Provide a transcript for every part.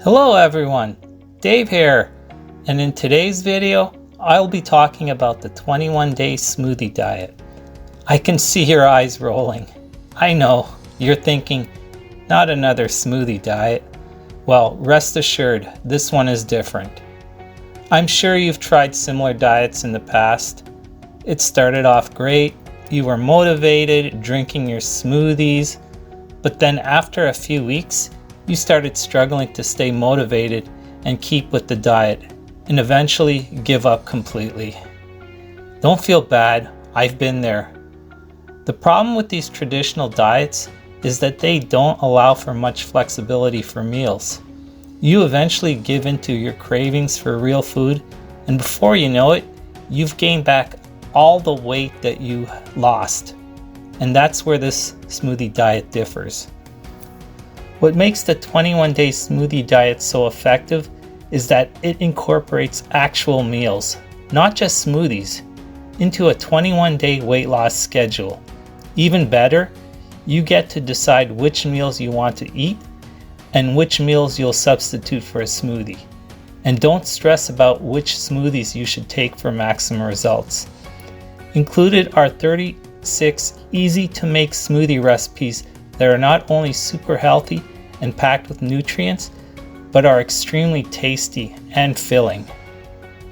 Hello everyone, Dave here, and in today's video, I'll be talking about the 21-day smoothie diet. I can see your eyes rolling. I know, you're thinking, not another smoothie diet. Well, rest assured, this one is different. I'm sure you've tried similar diets in the past. It started off great, you were motivated, drinking your smoothies, but then after a few weeks, you started struggling to stay motivated and keep with the diet, and eventually give up completely. Don't feel bad, I've been there. The problem with these traditional diets is that they don't allow for much flexibility for meals. You eventually give into your cravings for real food, and before you know it, you've gained back all the weight that you lost. And that's where this smoothie diet differs. What makes the 21-day smoothie diet so effective is that it incorporates actual meals, not just smoothies, into a 21-day weight loss schedule. Even better, you get to decide which meals you want to eat and which meals you'll substitute for a smoothie. And don't stress about which smoothies you should take for maximum results. Included are 36 easy-to-make smoothie recipes that are not only super healthy and packed with nutrients, but are extremely tasty and filling.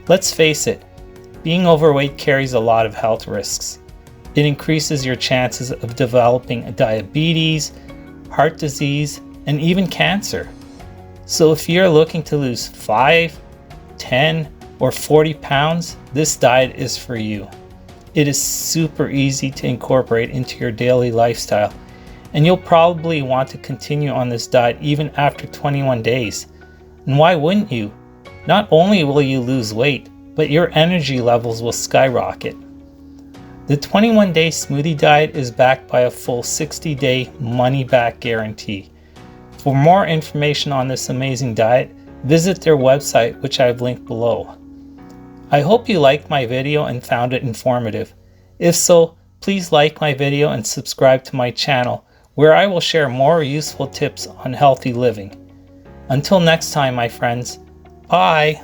Let's face it, being overweight carries a lot of health risks. It increases your chances of developing diabetes, heart disease, and even cancer. So if you're looking to lose 5, 10, or 40 pounds, this diet is for you. It is super easy to incorporate into your daily lifestyle, and you'll probably want to continue on this diet even after 21 days. And why wouldn't you? Not only will you lose weight, but your energy levels will skyrocket. The 21-day smoothie diet is backed by a full 60-day money-back guarantee. For more information on this amazing diet, visit their website, which I've linked below. I hope you liked my video and found it informative. If so, please like my video and subscribe to my channel, where I will share more useful tips on healthy living. Until next time, my friends, bye!